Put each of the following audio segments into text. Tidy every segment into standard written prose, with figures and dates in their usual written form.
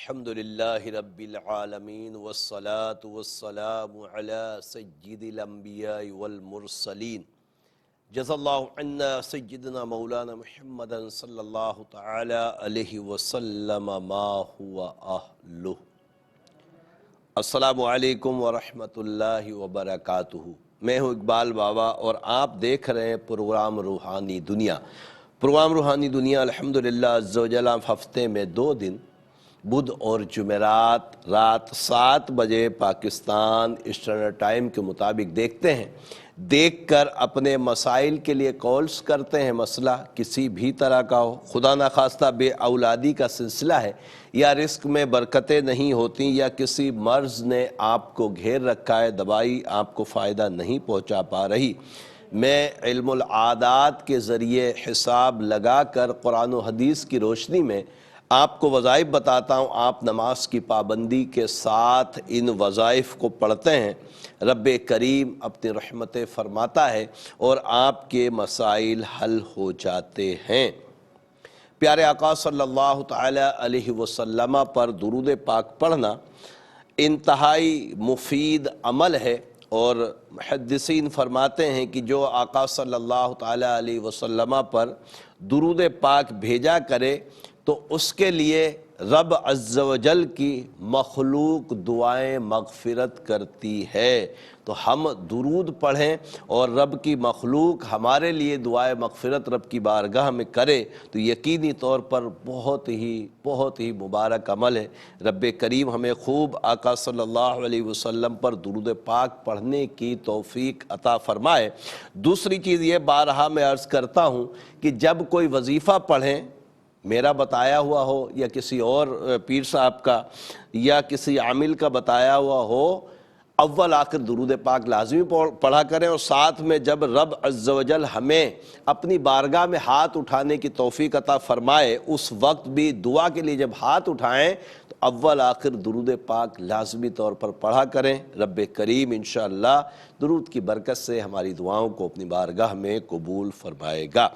الحمدللہ رب العالمین والصلاة والسلام علی سید الانبیاء والمرسلین جزا اللہ عنا سیدنا مولانا محمد صلی اللہ تعالی علیہ وسلم ما ہوا اہلہ۔ السلام علیکم ورحمۃ اللہ وبرکاتہ۔ میں ہوں اقبال بابا اور آپ دیکھ رہے ہیں پروگرام روحانی دنیا۔ پروگرام روحانی دنیا الحمدللہ عز و جل ہفتے میں 2 دن بدھ اور جمعرات رات 7 بجے پاکستان اسٹینڈرڈ ٹائم کے مطابق دیکھتے ہیں۔ دیکھ کر اپنے مسائل کے لیے کالز کرتے ہیں، مسئلہ کسی بھی طرح کا ہو، خدا نخواستہ بے اولادی کا سلسلہ ہے، یا رزق میں برکتیں نہیں ہوتی، یا کسی مرض نے آپ کو گھیر رکھا ہے، دوائی آپ کو فائدہ نہیں پہنچا پا رہی۔ میں علم العادات کے ذریعے حساب لگا کر قرآن و حدیث کی روشنی میں آپ کو وظائف بتاتا ہوں۔ آپ نماز کی پابندی کے ساتھ ان وظائف کو پڑھتے ہیں، رب کریم اپنی رحمتیں فرماتا ہے اور آپ کے مسائل حل ہو جاتے ہیں۔ پیارے آقا صلی اللہ تعالی علیہ وسلم پر درود پاک پڑھنا انتہائی مفید عمل ہے، اور محدثین فرماتے ہیں کہ جو آقا صلی اللہ تعالی علیہ وسلم پر درود پاک بھیجا کرے تو اس کے لیے رب عز و جل کی مخلوق دعائیں مغفرت کرتی ہے۔ تو ہم درود پڑھیں اور رب کی مخلوق ہمارے لیے دعائیں مغفرت رب کی بارگاہ میں کرے تو یقینی طور پر بہت ہی مبارک عمل ہے۔ رب کریم ہمیں خوب آقا صلی اللہ علیہ وسلم پر درود پاک پڑھنے کی توفیق عطا فرمائے۔ دوسری چیز یہ بارہا میں عرض کرتا ہوں کہ جب کوئی وظیفہ پڑھیں، میرا بتایا ہوا ہو یا کسی اور پیر صاحب کا یا کسی عامل کا بتایا ہوا ہو، اول آخر درود پاک لازمی پڑھا کریں، اور ساتھ میں جب رب عز و جل ہمیں اپنی بارگاہ میں ہاتھ اٹھانے کی توفیق عطا فرمائے اس وقت بھی دعا کے لیے جب ہاتھ اٹھائیں تو اول آخر درود پاک لازمی طور پر پڑھا کریں۔ رب کریم انشاءاللہ درود کی برکت سے ہماری دعاؤں کو اپنی بارگاہ میں قبول فرمائے گا۔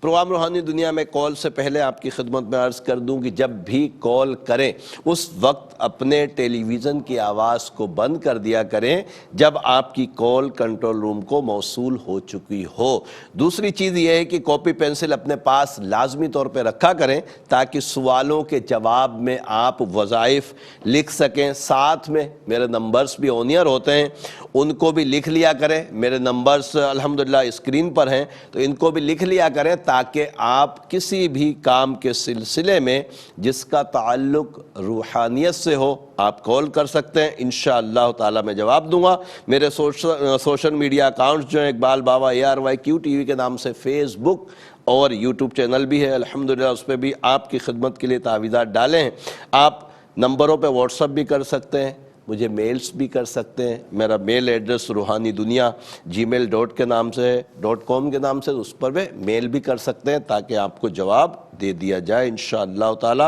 پروگرام روحانی دنیا میں کال سے پہلے آپ کی خدمت میں عرض کر دوں کہ جب بھی کال کریں اس وقت اپنے ٹیلی ویژن کی آواز کو بند کر دیا کریں جب آپ کی کال کنٹرول روم کو موصول ہو چکی ہو۔ دوسری چیز یہ ہے کہ کاپی پینسل اپنے پاس لازمی طور پہ رکھا کریں تاکہ سوالوں کے جواب میں آپ وظائف لکھ سکیں۔ ساتھ میں میرے نمبرز بھی آنیئر ہوتے ہیں، ان کو بھی لکھ لیا کریں۔ میرے نمبرز الحمدللہ اسکرین پر ہیں تو ان کو بھی لکھ لیا کریں تاکہ آپ کسی بھی کام کے سلسلے میں جس کا تعلق روحانیت سے ہو آپ کال کر سکتے ہیں، انشاءاللہ تعالی میں جواب دوں گا۔ میرے سوشل میڈیا اکاؤنٹس جو ہیں اقبال بابا ARYQ TV کے نام سے فیس بک اور یوٹیوب چینل بھی ہے الحمدللہ، اس پہ بھی آپ کی خدمت کے لیے تعویذات ڈالے ہیں۔ آپ نمبروں پہ واٹس ایپ بھی کر سکتے ہیں، مجھے میلز بھی کر سکتے ہیں۔ میرا میل ایڈریس روحانی دنیا gmail کے نام سے .com کے نام سے، اس پر بھی میل بھی کر سکتے ہیں تاکہ آپ کو جواب دے دیا جائے انشاءاللہ تعالی۔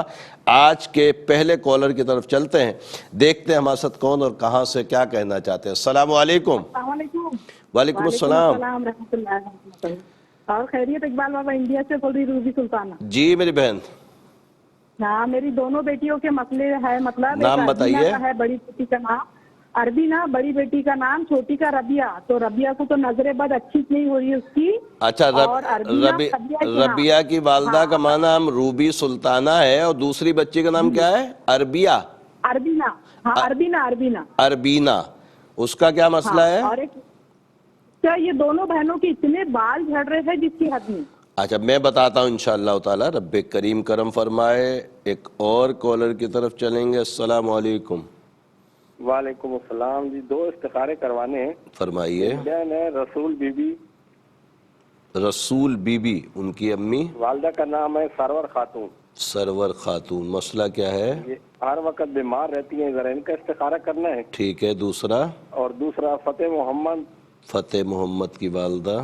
آج کے پہلے کالر کی طرف چلتے ہیں، دیکھتے ہیں ہمارے ساتھ کون اور کہاں سے کیا کہنا چاہتے ہیں۔ السلام علیکم۔ السلام علیکم۔ وعلیکم السلام رحمۃ اللہ۔ اور خیریت اقبال بابا؟ انڈیا سے بول رہی روبی سلطانہ۔ جی میری بہن۔ ہاں، میری دونوں بیٹیوں کے مسئلے ہے، مطلب نام بتائیے۔ ہے بڑی بیٹی کا نام اربینہ، بڑی بیٹی کا نام چھوٹی کا ربیہ۔ تو ربیہ کو تو نظر بد اچھی نہیں ہو رہی اس کی۔ اچھا، ربیہ کی والدہ کا ماں نام روبی سلطانہ ہے اور دوسری بچی کا نام کیا ہے؟ اربیہ۔ اربینہ، ہاں اربینہ۔ اربینہ، اس کا کیا مسئلہ ہے؟ اور ایک کیا یہ دونوں بہنوں کے اتنے بال جھڑ رہے ہیں جس کی حد نہیں۔ اچھا میں بتاتا ہوں انشاءاللہ تعالی، رب کریم کرم فرمائے۔ ایک اور کالر کی طرف چلیں گے۔ السلام علیکم۔ وعلیکم السلام جی، 2 استخارے کروانے ہیں۔ فرمائیے۔ بہن ہے رسول بی بی۔ رسول بی بی، ان کی امی؟ والدہ کا نام ہے سرور خاتون۔ سرور خاتون، مسئلہ کیا ہے؟ یہ ہر وقت بیمار رہتی ہیں، ذرا ان کا استخارہ کرنا ہے۔ ٹھیک ہے، دوسرا؟ اور دوسرا فتح محمد۔ فتح محمد کی والدہ؟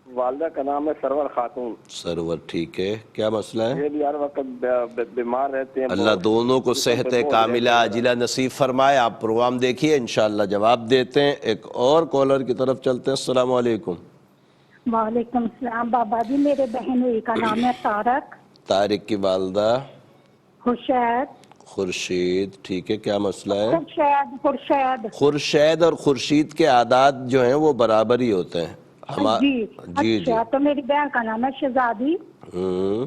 والدہ کا نام ہے سرور خاتون۔ سرور، ٹھیک ہے، کیا مسئلہ ہے؟ یہ بھی ہر وقت بیمار رہتے ہیں۔ اللہ دونوں کو صحت کاملہ عاجلہ نصیب فرمائے۔ آپ پروگرام دیکھیے، انشاءاللہ جواب دیتے ہیں۔ ایک اور کالر کی طرف چلتے ہیں۔ السلام علیکم۔ وعلیکم السلام بابا جی، میرے بہن ہوئی کا نام ہے طارق۔ طارق کی والدہ؟ خوشید۔ خورشید، ٹھیک ہے، کیا مسئلہ ہے؟ خورشید خورشید اور خورشید کے عادات جو ہیں وہ برابر ہی ہوتے ہیں جی جی جی۔ اچھا، تو میری بہن کا نام ہے شہزادی، ہوں،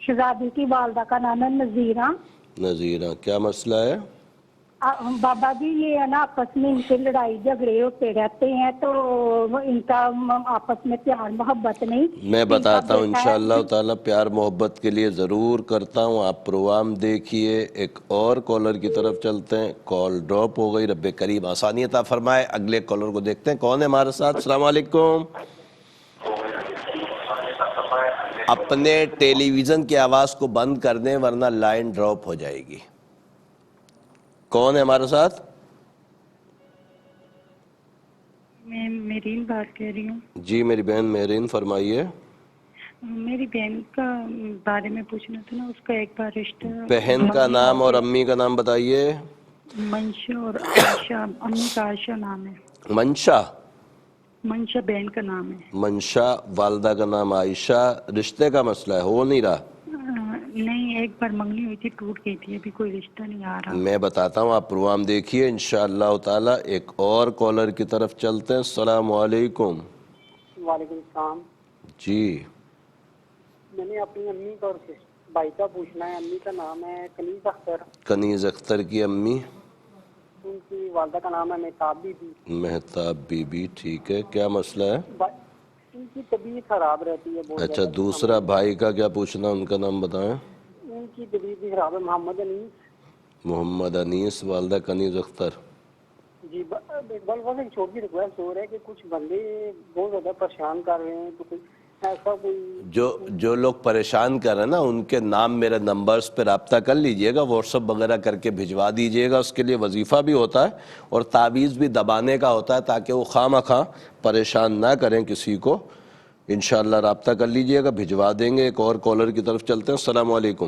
شہزادی کی والدہ کا نام ہے نذیرہ۔ نذیرہ، کیا مسئلہ ہے؟ بابا جی یہ ہے نا آپس میں ان کے لڑائی جھگڑے ہوتے رہتے ہیں، تو ان کا آپس میں پیار محبت نہیں۔ میں بتاتا ہوں ان کا بیٹا انشاءاللہ تعالی، پیار محبت کے لیے ضرور کرتا ہوں، آپ پروگرام دیکھیے۔ ایک اور کالر کی طرف چلتے ہیں، کال ڈراپ ہو گئی، رب کریم آسانی عطا فرمائے۔ اگلے کالر کو دیکھتے ہیں کون ہے ہمارے ساتھ۔ السلام علیکم۔ اپنے ٹیلی ویژن کی آواز کو بند کر دیں ورنہ لائن ڈراپ ہو جائے گی۔ کون ہے ہمارے ساتھ؟ میں میرین بات کر رہی ہوں۔ جی میری بہن مہرین، فرمائیے۔ میری بہن کا بارے میں پوچھنا تھا نا، اس کا ایک بار رشتہ بہن کا نام اور امی کا نام بتائیے۔ منشا اور عائشہ، امی کا عائشہ نام ہے۔ منشا؟ منشا بہن کا نام ہے۔ منشا، والدہ کا نام عائشہ، رشتے کا مسئلہ ہے، ہو نہیں رہا؟ نہیں، ایک بار منگنی ہوئی تھی، ٹوٹ گئی تھی، ابھی کوئی رشتہ نہیں آ رہا۔ میں بتاتا ہوں، آپ پروگرام دیکھیے انشاءاللہ تعالی۔ ایک اور کالر کی طرف چلتے ہیں۔ السلام علیکم۔ وعلیکم السلام۔ جی میں نے اپنی امی کا اور بھائی کا پوچھنا ہے۔ امی کا نام ہے کنیز اختر، کنیز اختر کی امی؟ ان کی والدہ کا نام ہے مہتاب بی بی۔ مہتاب بی بی، ٹھیک ہے، کیا مسئلہ ہے؟ ان کی طبیعت خراب رہتی ہے بہت اچھا، زیادہ۔ دوسرا بھائی کا کیا پوچھنا، ان کا نام بتائیں۔ ان کی طبیعت بھی خراب ہے، محمد انیس۔ محمد انیس، والدہ کنیز اختر۔ جی بس ایک چھوٹی ریکویسٹ ہو رہا ہے کہ کچھ بندے بہت زیادہ پریشان کر رہے ہیں، تو کوئی ایسا کوئی جو لوگ پریشان کر رہے ہیں نا، ان کے نام میرے نمبرز پہ رابطہ کر لیجئے گا، واٹس ایپ وغیرہ کر کے بھجوا دیجئے گا۔ اس کے لیے وظیفہ بھی ہوتا ہے اور تعویذ بھی دبانے کا ہوتا ہے، تاکہ وہ خواہ مخواہ پریشان نہ کریں کسی کو۔ انشاءاللہ رابطہ کر لیجئے گا، بھجوا دیں گے۔ ایک اور کالر کی طرف چلتے ہیں۔ السلام علیکم۔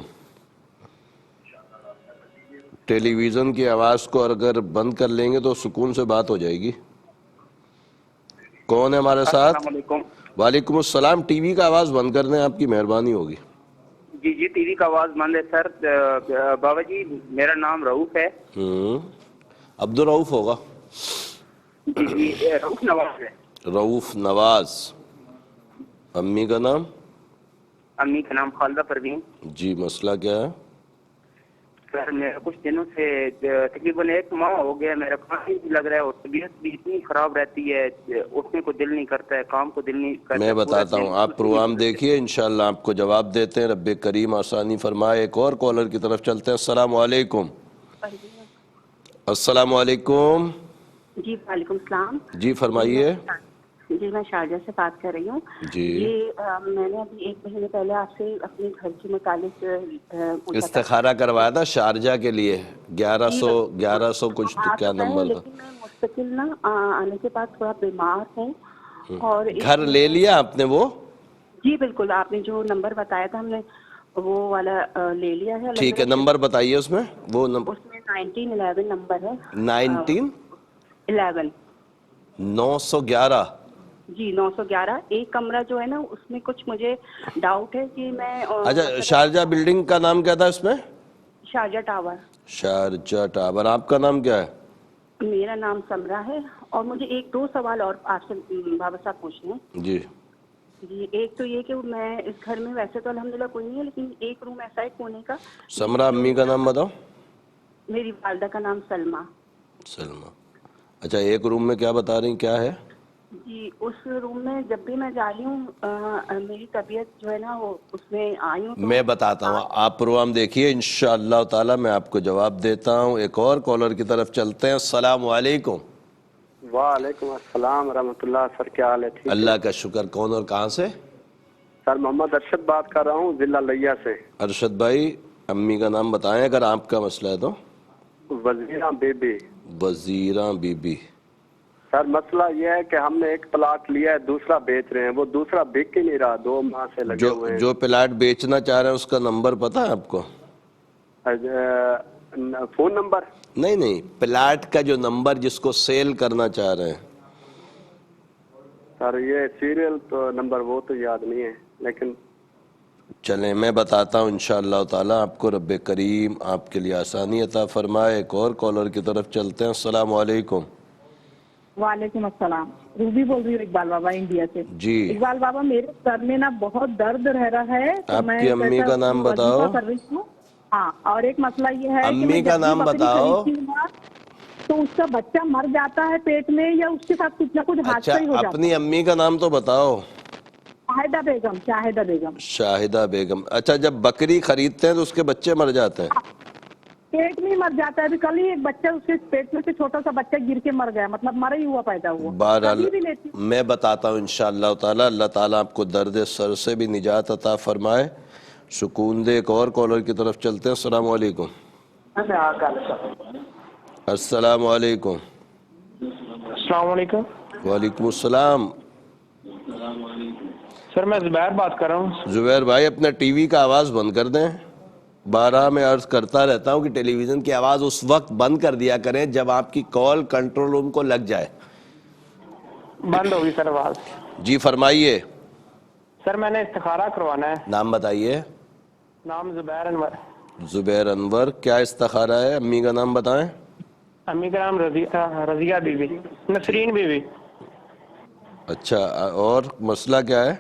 ٹیلی ویژن کی آواز کو اگر بند کر لیں گے تو سکون سے بات ہو جائے گی۔ کون ہے ہمارے ساتھ؟ السلام علیکم۔ وعلیکم السلام۔ ٹی وی کا آواز بند کر دیں، آپ کی مہربانی ہوگی۔ جی ٹی وی کا آواز بند ہے سر۔ بابا جی میرا نام رؤف ہے۔ عبدالرؤف ہوگا۔ جی رؤف نواز ہے۔ رؤف نواز۔ امی کا نام؟ امی کا نام خالدہ پروین۔ جی مسئلہ کیا ہے؟ سر میرا کچھ دنوں سے تقریباً 1 ماہ ہو گیا، میرا کھانا بھی لگ رہا ہے اور طبیعت بھی اتنی خراب رہتی ہے، اٹھنے کو دل نہیں کرتا ہے، کام کو دل نہیں کرتا ہے۔ میں بتاتا ہوں، آپ پروگرام دیکھیے، انشاءاللہ آپ کو جواب دیتے ہیں، رب کریم آسانی فرمائے۔ ایک اور کالر کی طرف چلتے ہیں۔ السلام علیکم۔ السلام علیکم۔ جی وعلیکم السلام۔ جی فرمائیے۔ جی میں شارجہ سے بات کر رہی ہوں۔ جی میں نے ابھی 1 مہینے پہلے آپ سے اپنے گھر کے متعلق استخارہ کروایا تھا شارجہ کے لیے، 1100 کچھ کیا نمبر تھا؟ لیکن میں مستقل نا آنے کے بعد تھوڑا بیمار ہوں، اور گھر لے لیا آپ نے وہ؟ جی بالکل، آپ نے جو نمبر بتایا تھا ہم نے وہ والا لے لیا ہے۔ ٹھیک ہے، نمبر بتائیے اس میں۔ وہ اس میں 1911 نمبر ہے۔ 1911 911۔ جی 911۔ ایک کمرہ جو ہے نا اس میں کچھ مجھے ڈاؤٹ ہے کہ میں اچھا، شارجہ بلڈنگ کا نام کیا تھا اس میں؟ Sharjah tower. Sharjah tower. آپ کا نام کیا ہے؟ میرا نام سمرا ہے، اور مجھے 1-2 سوال اور آپ سے بابا صاحب پوچھنے ہیں۔ جی جی ایک تو یہ کہ میں اس گھر میں ویسے تو الحمدللہ کوئی نہیں ہے، لیکن ایک روم ایسا ہے کونے کا۔ سمرا، امی کا نام بتاؤ۔ میری والدہ کا نام سلمہ۔ سلمہ، اچھا، ایک روم میں کیا بتا رہی ہیں، کیا ہے؟ جی اس روم میں جب بھی میں جا رہی ہوں میری طبیعت جو ہے نا وہ اس میں آئی ہوں۔ میں بتاتا ہوں، آپ پروگرام دیکھیے، انشاءاللہ تعالی میں آپ کو جواب دیتا ہوں۔ ایک اور کالر کی طرف چلتے ہیں۔ السلام علیکم۔ وعلیکم السلام ورحمۃ اللہ۔ سر کیا حال ہے؟ ٹھیک ہے اللہ کا شکر۔ کون اور کہاں سے؟ سر محمد ارشد بات کر رہا ہوں، ضلع لیا سے۔ ارشد بھائی، امی کا نام بتائیں اگر آپ کا مسئلہ ہے تو۔ وزیرہ بی بی۔ وزیرہ بی بی۔ سر مسئلہ یہ ہے کہ ہم نے ایک پلاٹ لیا ہے، دوسرا بیچ رہے ہیں، وہ دوسرا بک ہی نہیں رہا، 2 ماہ سے لگے ہوئے ہیں۔ جو پلاٹ بیچنا چاہ رہے ہیں اس کا نمبر پتہ ہے آپ کو؟ Phone number? نہیں، پلاٹ کا جو نمبر جس کو سیل کرنا چاہ رہے ہیں۔ سر یہ سیریل تو نمبر وہ تو یاد نہیں ہے، لیکن چلیں میں بتاتا ہوں انشاءاللہ تعالیٰ آپ کو، رب کریم آپ کے لیے آسانی عطا فرمائے۔ ایک اور کالر کی طرف چلتے ہیں۔ السلام علیکم۔ وعلیکم السلام، روبی بول رہی ہوں اقبال بابا انڈیا سے۔ جی اقبال بابا میرے سر میں نا بہت درد رہ رہا ہے، تو آپ میں کی امی کا نام بتاؤ۔ وظیفہ کر رہی ہوں۔ ہاں، اور ایک مسئلہ یہ ہے کہ امی میں کا جب بھی نام بکری بتاؤ۔ خریدتی ہوں نا تو اس کا بچہ مر جاتا ہے پیٹ میں، یا اس کے ساتھ کچھ نہ کچھ اچھا حادثہ ہی ہو جاتا ہے۔ اپنی امی کا نام تو بتاؤ۔ شاہدہ بیگم، شاہدہ بیگم۔ شاہدہ بیگم۔ اچھا جب بکری خریدتے ہیں تو اس کے بچے مر جاتے ہیں؟ پیٹ میں ہی مر جاتا ہے۔ ابھی کل ہی ایک بچہ اس کے پیٹ میں سے چھوٹا سا بچہ گر کے مر گیا، مطلب مرا ہی ہوا پیدا ہوا۔ بہرحال کبھی بھی لیتی ہوں۔ میں بتاتا ہوں انشاءاللہ تعالیٰ، اللہ تعالیٰ آپ کو درد سر سے بھی نجات عطا فرمائے، سکون دے۔ ایک اور کالر کی طرف چلتے ہیں۔ السلام علیکم۔ السلام علیکم۔ السلام علیکم۔ وعلیکم السلام۔ سر میں زبیر بات کر رہا ہوں۔ زبیر بھائی اپنا ٹی وی کا آواز بند کر دیں۔ بارہ میں عرض کرتا رہتا ہوں کہ ٹیلی ویژن کی آواز اس وقت بند کر دیا کریں جب آپ کی کال کنٹرول روم کو لگ جائے۔ بند ہوگی سر آواز۔ جی فرمائیے۔ سر میں نے استخارہ کروانا ہے۔ نام بتائیے۔ نام زبیر انور۔ زبیر انور، کیا استخارہ ہے؟ امی کا نام بتائیں۔ امی کا نام رضیہ بی بی، نسرین بی بی۔ اچھا، اور مسئلہ کیا ہے؟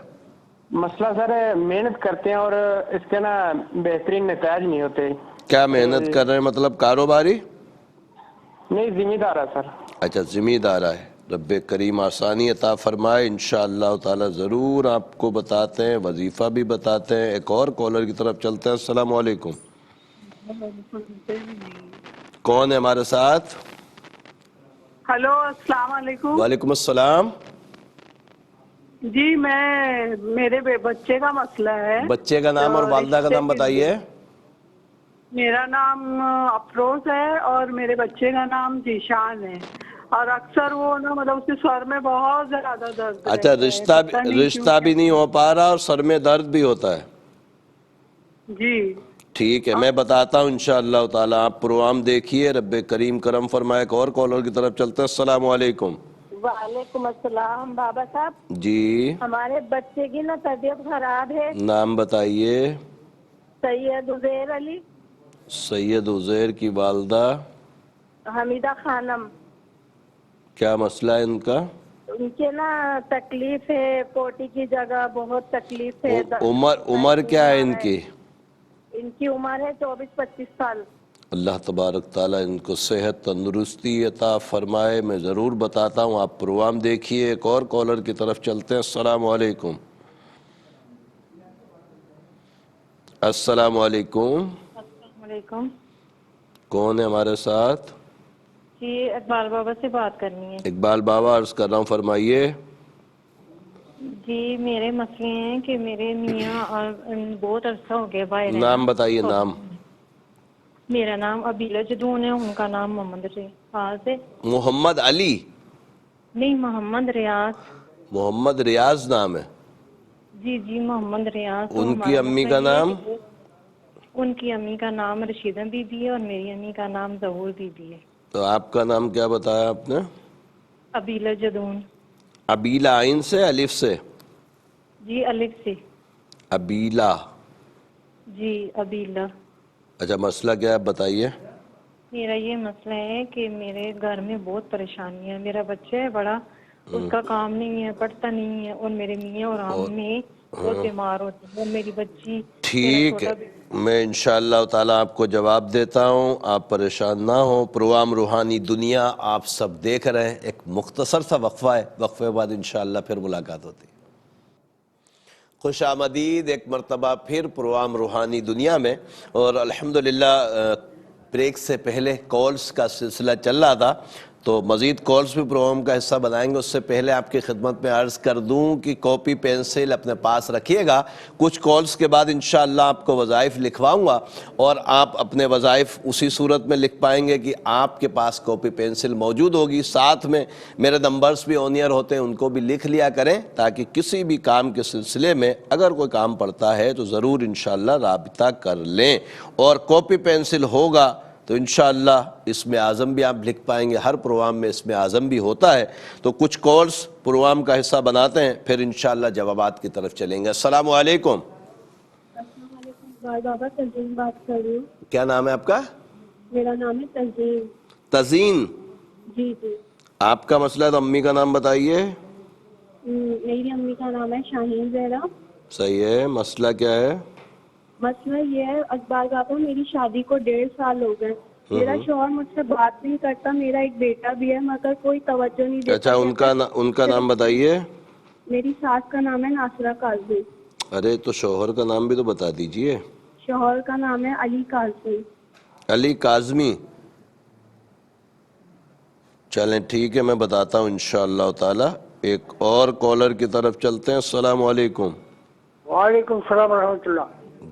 مسئلہ سر محنت کرتے ہیں اور اس کے نا بہترین نتائج نہیں ہوتے۔ کیا محنت کر رہے ہیں؟ مطلب کاروباری؟ نہیں، ذمہ دار ہے سر۔ اچھا ذمہ دارہ ہے۔ رب کریم آسانی عطا فرمائے، انشاءاللہ تعالی ضرور آپ کو بتاتے ہیں، وظیفہ بھی بتاتے ہیں۔ ایک اور کالر کی طرف چلتے ہیں۔ السلام علیکم۔ کون ہے ہمارے ساتھ؟ ہلو، السلام علیکم۔ وعلیکم السلام۔ جی میرے بچے کا مسئلہ ہے۔ بچے کا نام اور والدہ کا نام بتائیے۔ میرا نام افروز ہے اور میرے بچے کا نام ذیشان ہے، اور اکثر وہ نا مطلب اس کے سر میں بہت زیادہ درد اچھا، رشتہ بھی نہیں ہو پا رہا اور سر میں درد بھی ہوتا ہے؟ جی ٹھیک ہے، میں بتاتا ہوں انشاءاللہ تعالی۔ آپ پروگرام دیکھیے، رب کریم کرم فرمائے۔ ایک اور کالر کی طرف چلتے ہیں۔ السلام علیکم۔ وعلیکم السلام بابا صاحب۔ جی ہمارے بچے کی نا طبیعت خراب ہے۔ نام بتائیے۔ سید عزیر علی۔ سید عزیر کی والدہ؟ حمیدہ خانم۔ کیا مسئلہ ہے ان کا؟ ان کے نا تکلیف ہے، پوٹی کی جگہ بہت تکلیف ہے۔ عمر کیا ہے ان کی؟ ان کی عمر ہے 24-25 سال۔ اللہ تبارک تعالیٰ ان کو صحت تندرستی عطا فرمائے۔ میں ضرور بتاتا ہوں، آپ پروگرام دیکھیے۔ ایک اور کالر کی طرف چلتے ہیں۔ السلام علیکم۔ السلام علیکم۔ السلام علیکم۔ کون ہے ہمارے ساتھ؟ جی اقبال بابا سے بات کرنی ہے۔ اقبال بابا عرض کر رہا ہوں، فرمائیے۔ جی میرے مسئلے ہیں کہ میرے میاں اور بہت عرصہ ہو گیا باہر ہیں۔ نام بتائیے۔ نام؟ میرا نام ابیلا جدون ہے، ان کا نام محمد ریاض ہے۔ محمد علی؟ نہیں، محمد ریاض۔ محمد ریاض نام ہے؟ جی جی محمد ریاض۔ ان کی امی کا نام؟ ان کی امی کا نام رشیدہ بی بی ہے اور میری امی کا نام ظہور بی بی ہے۔ تو آپ کا نام کیا بتایا آپ نے؟ ابیلا جدون۔ ابیلا عین سے الف سے؟ جی الف سے۔ ابیلا؟ جی ابیلا۔ اچھا مسئلہ کیا ہے بتائیے۔ میرا یہ مسئلہ ہے کہ میرے گھر میں بہت پریشانی ہے۔ میرا بچہ ہے بڑا، اس کا کام نہیں ہے، پڑھتا نہیں ہے، اور میرے میاں اور ہم بہت بیمار ہوتے ہیں، اور میری بچی۔ ٹھیک ہے، میں انشاءاللہ تعالیٰ آپ کو جواب دیتا ہوں، آپ پریشان نہ ہوں۔ پروگرام روحانی دنیا آپ سب دیکھ رہے ہیں۔ ایک مختصر سا وقفہ ہے، وقفے بعد انشاءاللہ پھر ملاقات ہوتی ہے۔ خوش آمدید ایک مرتبہ پھر پروگرام روحانی دنیا میں، اور الحمدللہ بریک سے پہلے کالز کا سلسلہ چل رہا تھا، تو مزید کالز بھی پروگرام کا حصہ بنائیں گے۔ اس سے پہلے آپ کی خدمت میں عرض کر دوں کہ کاپی پینسل اپنے پاس رکھیے گا۔ کچھ کالز کے بعد انشاءاللہ آپ کو وظائف لکھواؤں گا، اور آپ اپنے وظائف اسی صورت میں لکھ پائیں گے کہ آپ کے پاس کاپی پینسل موجود ہوگی۔ ساتھ میں میرے نمبرز بھی آن ایئر ہوتے ہیں، ان کو بھی لکھ لیا کریں، تاکہ کسی بھی کام کے سلسلے میں اگر کوئی کام پڑتا ہے تو ضرور انشاءاللہ رابطہ کر لیں۔ اور کاپی پینسل ہوگا تو انشاءاللہ اسم اعظم بھی آپ لکھ پائیں گے۔ ہر پروگرام میں اسم اعظم بھی ہوتا ہے۔ تو کچھ کالز پروگرام کا حصہ بناتے ہیں، پھر انشاءاللہ جوابات کی طرف چلیں گے۔ السلام علیکم۔ بابا تنظیم بات کر رہی ہوں. کیا نام ہے آپ کا؟ میرا نام ہے تنظیم. تزین. جی جی. آپ کا مسئلہ ہے تو امی کا نام بتائیے. میری امی کا نام ہے شاہین زہرا. صحیح ہے. مسئلہ کیا ہے؟ مسئلہ یہ ہے اقبال بابا میری شادی کو 1.5 سال ہو گئے. میرا شوہر مجھ سے بات نہیں کرتا. میرا ایک بیٹا بھی ہے مگر کوئی توجہ نہیں دیتا. اچھا ان کا نام بتائیے. میری ساس کا نام ہے ناصرہ کاظمی. ارے تو شوہر کا نام بھی تو بتا دیجئے. شوہر کا نام ہے علی کاظمی. علی کاظمی. چلیں ٹھیک ہے میں بتاتا ہوں انشاءاللہ تعالی. ایک اور کالر کی طرف چلتے ہیں. السلام علیکم. وعلیکم السلام ورحمۃ اللہ.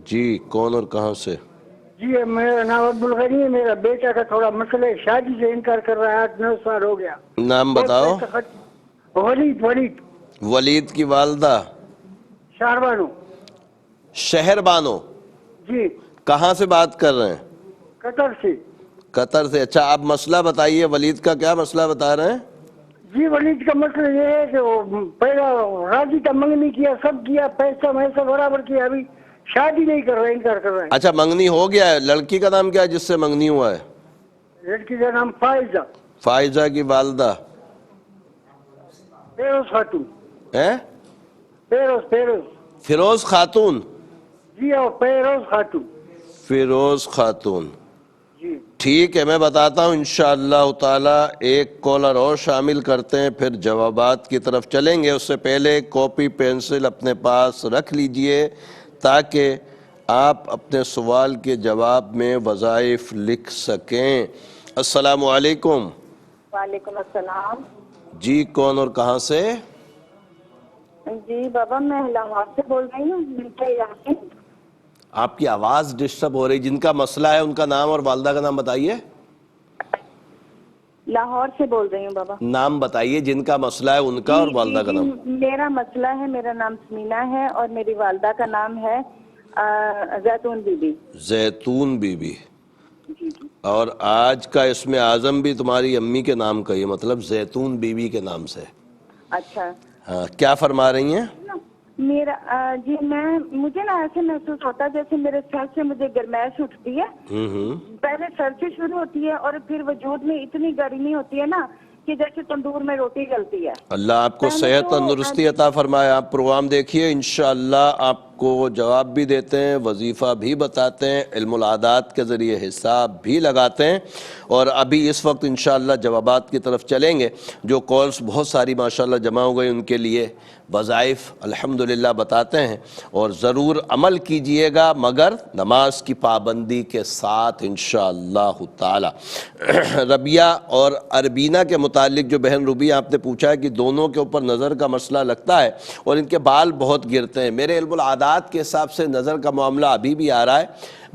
جی کون اور کہاں سے؟ جی میرا نام عبدالغنی ہے. میرا بیٹا کا تھوڑا مسئلہ ہے, شادی سے انکار کر رہا ہے. 9 سال ہو گیا. نام بتاؤ. ولید. ولید کی والدہ؟ شہربانو. شہر بانو. جی. کہاں سے بات کر رہے ہیں؟ قطر سے. قطر سے. اچھا آپ مسئلہ بتائیے. ولید کا کیا مسئلہ بتا رہے ہیں؟ جی ولید کا مسئلہ یہ ہے کہ وہ پہلا راضی کا منگنی کیا, سب کیا, پیسہ ویسا برابر کیا, ابھی شادی نہیں کر رہے, انکار کر رہے ہیں. اچھا منگنی ہو گیا ہے. لڑکی کا نام کیا ہے جس سے منگنی ہوا ہے؟ لڑکی کا نام فائزہ. فائزہ کی والدہ؟ فیروز خاتون. ہیں؟ فیروز. فیروز خاتون. جی اور فیروز خاتون. فیروز خاتون. جی ٹھیک ہے میں بتاتا ہوں انشاءاللہ تعالی. ایک کالر اور شامل کرتے ہیں پھر جوابات کی طرف چلیں گے. اس سے پہلے کاپی پینسل اپنے پاس رکھ لیجئے تاکہ آپ اپنے سوال کے جواب میں وظائف لکھ سکیں. السلام علیکم. وعلیکم السلام. جی کون اور کہاں سے؟ جی بابا میں لاہور سے بول رہی ہوں. آپ کی آواز ڈسٹرب ہو رہی. جن کا مسئلہ ہے ان کا نام اور والدہ کا نام بتائیے. لاہور سے بول رہی ہوں بابا. نام بتائیے جن کا مسئلہ ہے ان کا اور والدہ کا نام. میرا مسئلہ ہے, میرا نام سمینا ہے اور میری والدہ کا نام ہے زیتون بی بی. زیتون بی بی. اور آج کا اسم اعظم بھی تمہاری امی کے نام کا ہی, مطلب زیتون بی بی کے نام سے. اچھا ہاں کیا فرما رہی ہیں؟ میرا جی مجھے نا ایسے محسوس ہوتا ہے جیسے میرے سر سے مجھے گرمائش اٹھتی ہے. پہلے سر سے شروع ہوتی ہے اور پھر وجود میں اتنی گرمی ہوتی ہے نا کہ جیسے تندور میں روٹی جلتی ہے. اللہ آپ کو صحت تندرستی عطا فرمائے. آپ پروگرام دیکھیے انشاءاللہ آپ کو جواب بھی دیتے ہیں, وظیفہ بھی بتاتے ہیں, علم العادات کے ذریعے حساب بھی لگاتے ہیں. اور ابھی اس وقت انشاءاللہ جوابات کی طرف چلیں گے. جو کالز بہت ساری ماشاءاللہ جمع ہو گئی ان کے لیے وظائف الحمدللہ بتاتے ہیں اور ضرور عمل کیجئے گا مگر نماز کی پابندی کے ساتھ انشاءاللہ تعالی. ربیہ اور اربینہ کے متعلق جو بہن ربیہ آپ نے پوچھا ہے کہ دونوں کے اوپر نظر کا مسئلہ لگتا ہے اور ان کے بال بہت گرتے ہیں. میرے علم العادات کے حساب سے نظر کا معاملہ ابھی بھی آ رہا ہے.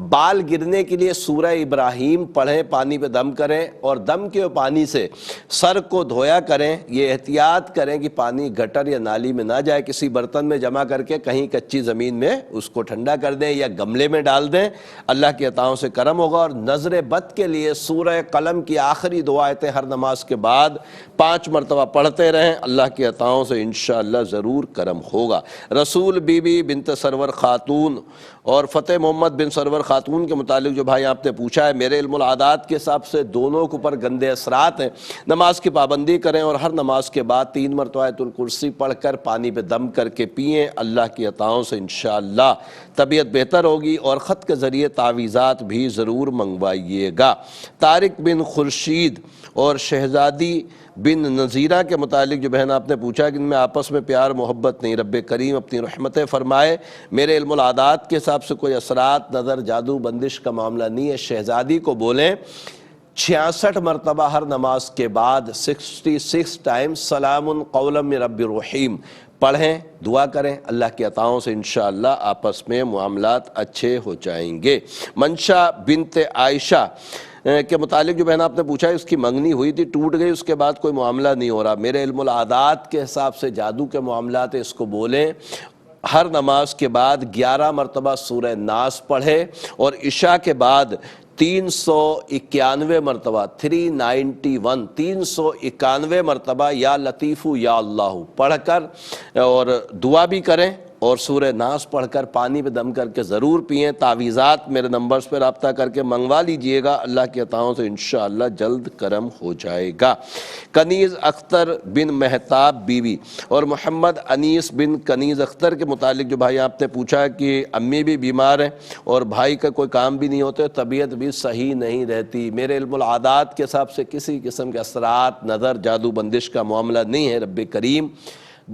بال گرنے کے لیے سورہ ابراہیم پڑھیں, پانی پہ دم کریں اور دم کے پانی سے سر کو دھویا کریں. یہ احتیاط کریں کہ پانی گٹر یا نالی میں نہ جائے, کسی برتن میں جمع کر کے کہیں کچی زمین میں اس کو ٹھنڈا کر دیں یا گملے میں ڈال دیں. اللہ کی عطاؤں سے کرم ہوگا. اور نظر بد کے لیے سورہ قلم کی آخری 2 آیتیں ہر نماز کے بعد 5 مرتبہ پڑھتے رہیں. اللہ کی عطاؤں سے انشاءاللہ ضرور کرم ہوگا. رسول بی بی بنت سرور خاتون اور فتح محمد بن سرور خاتون کے متعلق جو بھائی آپ نے پوچھا ہے, میرے علم العادات کے حساب سے دونوں کے اوپر گندے اثرات ہیں. نماز کی پابندی کریں اور ہر نماز کے بعد 3 مرتبہ آیت الکرسی پڑھ کر پانی پہ دم کر کے پئیں. اللہ کی عطاؤں سے انشاءاللہ طبیعت بہتر ہوگی. اور خط کے ذریعے تعویذات بھی ضرور منگوائیے گا. طارق بن خورشید اور شہزادی بن نذیرہ کے متعلق جو بہن آپ نے پوچھا کہ ان میں آپس میں پیار محبت نہیں, رب کریم اپنی رحمتیں فرمائے. میرے علم العادات کے حساب سے کوئی اثرات نظر جادو بندش کا معاملہ نہیں ہے. شہزادی کو بولیں 66 مرتبہ ہر نماز کے بعد 66 ٹائمز سلام قولا من رب الرحیم پڑھیں, دعا کریں. اللہ کی عطاؤں سے انشاءاللہ آپس میں معاملات اچھے ہو جائیں گے. منشا بنت عائشہ کے متعلق جو بہن آپ نے پوچھا ہے, اس کی منگنی ہوئی تھی, ٹوٹ گئی, اس کے بعد کوئی معاملہ نہیں ہو رہا. میرے علم العادات کے حساب سے جادو کے معاملات ہیں. اس کو بولیں ہر نماز کے بعد 11 مرتبہ سورہ ناس پڑھے اور عشاء کے بعد 391 مرتبہ 391 مرتبہ یا لطیف یا اللہ پڑھ کر اور دعا بھی کریں اور سورہ ناس پڑھ کر پانی پہ دم کر کے ضرور پئیں۔ تعویذات میرے نمبرز پہ رابطہ کر کے منگوا لیجئے گا، اللہ کی عطاؤں سے انشاءاللہ جلد کرم ہو جائے گا۔ کنیز اختر بن مہتاب بیوی اور محمد انیس بن کنیز اختر کے متعلق جو بھائی آپ نے پوچھا کہ امی بھی بیمار ہیں اور بھائی کا کوئی کام بھی نہیں ہوتے، طبیعت بھی صحیح نہیں رہتی، میرے علم العادات کے حساب سے کسی قسم کے اثرات، نظر، جادو بندش کا معاملہ نہیں ہے، رب کریم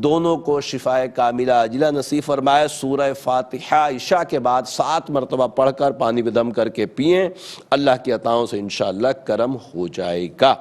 دونوں کو شفائے کاملہ عاجلہ نصیب فرمائے۔ سورہ فاتحہ عشاء کے بعد 7 مرتبہ پڑھ کر پانی پہ دم کر کے پئیں، اللہ کی عطاؤں سے انشاءاللہ کرم ہو جائے گا۔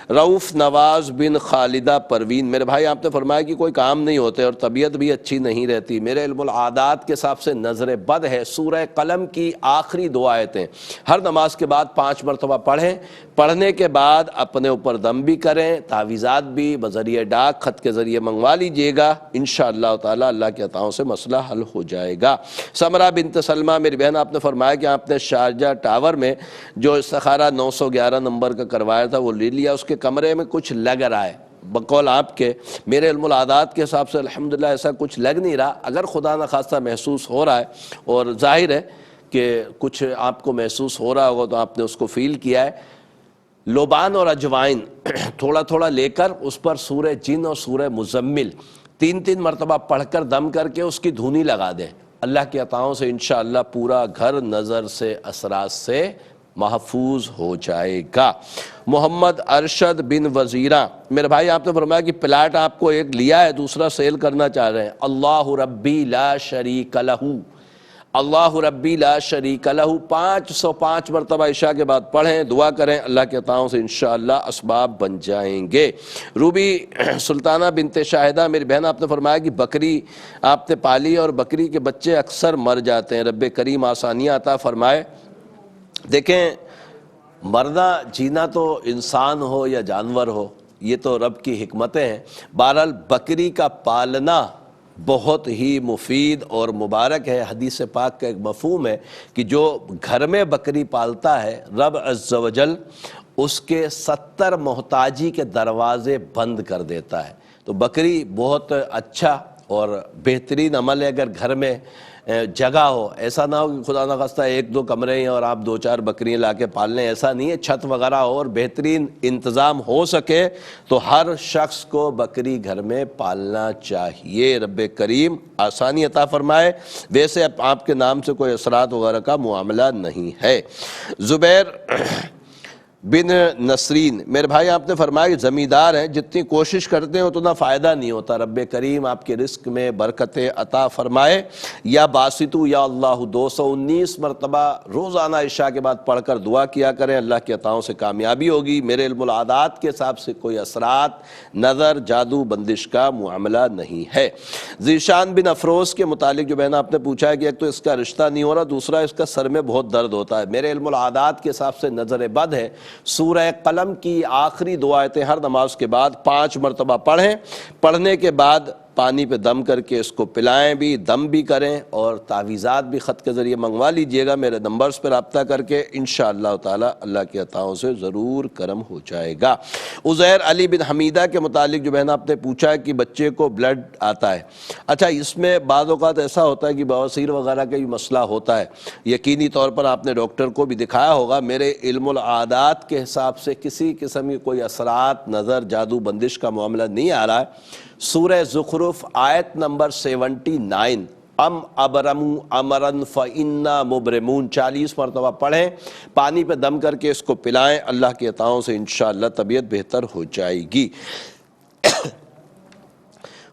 رؤف نواز بن خالدہ پروین، میرے بھائی آپ نے فرمایا کہ کوئی کام نہیں ہوتے اور طبیعت بھی اچھی نہیں رہتی، میرے علم العادات کے حساب سے نظر بد ہے۔ سورہ قلم کی آخری 2 آیتیں ہر نماز کے بعد 5 مرتبہ پڑھیں، پڑھنے کے بعد اپنے اوپر دم بھی کریں، تعویذات بھی بذریعہ ڈاک خط کے ذریعے منگوا لیجئے گا، انشاءاللہ تعالی اللہ کی عطاؤں سے مسئلہ حل ہو جائے گا۔ سمرہ بنت سلمہ، میری بہن آپ نے فرمایا کہ آپ نے شارجہ ٹاور میں جو استخارہ 911 نمبر کا کروایا تھا وہ لے لیا، اس کے کمرے میں کچھ لگ رہا ہے، بقول آپ کے میرے علم العادات کے حساب سے الحمدللہ ایسا کچھ لگ نہیں رہا، اگر خدا نخواستہ محسوس ہو رہا ہے اور ظاہر ہے کہ کچھ آپ کو محسوس ہو رہا ہوگا تو آپ نے اس کو فیل کیا ہے، لوبان اور اجوائن تھوڑا تھوڑا لے کر اس پر سورہ جن اور سورہ مزمل 3 مرتبہ پڑھ کر دم کر کے اس کی دھونی لگا دیں، اللہ کی عطاؤں سے انشاءاللہ پورا گھر نظر سے اثرات سے محفوظ ہو جائے گا۔ محمد ارشد بن وزیرہ، میرے بھائی آپ نے فرمایا کہ پلاٹ آپ کو ایک لیا ہے، دوسرا سیل کرنا چاہ رہے ہیں۔ اللہ ربی لا شریک لہو، اللہ ربی لا شریک لہو 505 مرتبہ عشاء کے بعد پڑھیں، دعا کریں، اللہ کے عطاؤں سے انشاءاللہ اسباب بن جائیں گے۔ روبی سلطانہ بنت شاہدہ، میری بہن آپ نے فرمایا کہ بکری آپ نے پالی اور بکری کے بچے اکثر مر جاتے ہیں، رب کریم آسانیاں عطا فرمائے۔ دیکھیں مرنا جینا تو انسان ہو یا جانور ہو، یہ تو رب کی حکمتیں ہیں، بہرحال بکری کا پالنا بہت ہی مفید اور مبارک ہے۔ حدیث پاک کا ایک مفہوم ہے کہ جو گھر میں بکری پالتا ہے رب عز و جل اس کے 70 محتاجی کے دروازے بند کر دیتا ہے، تو بکری بہت اچھا اور بہترین عمل ہے۔ اگر گھر میں جگہ ہو، ایسا نہ ہو کہ خدا نخواستہ 1-2 کمرے ہیں اور آپ 2-4 بکریاں لا کے پال لیں، ایسا نہیں ہے، چھت وغیرہ ہو اور بہترین انتظام ہو سکے تو ہر شخص کو بکری گھر میں پالنا چاہیے، رب کریم آسانی عطا فرمائے۔ ویسے آپ کے نام سے کوئی اثرات وغیرہ کا معاملہ نہیں ہے۔ زبیر بن نسرین، میرے بھائی آپ نے فرمایا کہ زمیندار ہیں، جتنی کوشش کرتے ہیں اتنا فائدہ نہیں ہوتا، رب کریم آپ کے رزق میں برکت عطا فرمائے۔ یا باسطو یا اللہ 219 مرتبہ روزانہ عشاء کے بعد پڑھ کر دعا کیا کریں، اللہ کی عطاؤں سے کامیابی ہوگی۔ میرے علم العادات کے حساب سے کوئی اثرات، نظر، جادو بندش کا معاملہ نہیں ہے۔ ذیشان بن افروز کے متعلق جو بہن آپ نے پوچھا ہے کہ ایک تو اس کا رشتہ نہیں ہو رہا، دوسرا اس کا سر میں بہت درد ہوتا ہے، میرے علم العادات کے حساب سے نظر بد ہے۔ سورہ قلم کی آخری 2 آیتیں ہر نماز کے بعد 5 مرتبہ پڑھیں، پڑھنے کے بعد پانی پہ دم کر کے اس کو پلائیں بھی، دم بھی کریں، اور تعویذات بھی خط کے ذریعے منگوا لیجئے گا میرے نمبرز پہ رابطہ کر کے، انشاءاللہ تعالی اللہ کی عطاؤں سے ضرور کرم ہو جائے گا۔ عزیر علی بن حمیدہ کے متعلق جو بہن آپ نے پوچھا ہے کہ بچے کو بلڈ آتا ہے، اچھا اس میں بعض اوقات ایسا ہوتا ہے کہ بواسیر وغیرہ کا بھی مسئلہ ہوتا ہے، یقینی طور پر آپ نے ڈاکٹر کو بھی دکھایا ہوگا، میرے علم العادات کے حساب سے کسی قسم کی کوئی اثرات، نظر، جادو بندش کا معاملہ نہیں آ رہا ہے۔ سورہ زخرف آیت نمبر 79، ام ابرموا امرا فإنا مبرمون 40 مرتبہ پڑھیں، پانی پہ دم کر کے اس کو پلائیں، اللہ کی عطاؤں سے انشاءاللہ طبیعت بہتر ہو جائے گی۔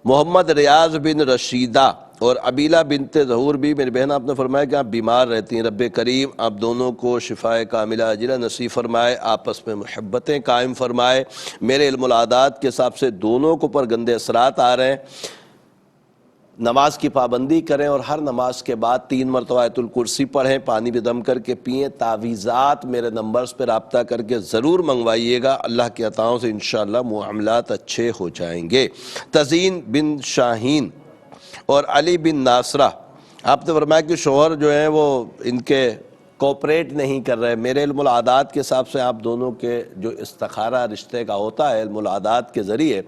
محمد ریاض بن رشیدہ اور عبیلہ بنت ظہور بھی، میری بہن آپ نے فرمایا کہ آپ بیمار رہتی ہیں، رب کریم آپ دونوں کو شفائے کاملہ عاجلہ نصیب فرمائے، آپس میں محبتیں قائم فرمائے۔ میرے علم العادات کے حساب سے دونوں کو پر گندے اثرات آ رہے ہیں، نماز کی پابندی کریں اور ہر نماز کے بعد 3 مرتبہ آیت الکرسی پڑھیں، پانی پہ دم کر کے پئیں، تعویذات میرے نمبرز پہ رابطہ کر کے ضرور منگوائیے گا، اللہ کی عطاؤں سے انشاءاللہ معاملات اچھے ہو جائیں گے۔ تزین بن شاہین اور علی بن ناصرہ، آپ نے فرمایا کہ شوہر جو ہیں وہ ان کے کوپریٹ نہیں کر رہے. میرے علم العادات کے حساب سے آپ دونوں کے جو استخارہ رشتے کا ہوتا ہے علم العادات کے ذریعے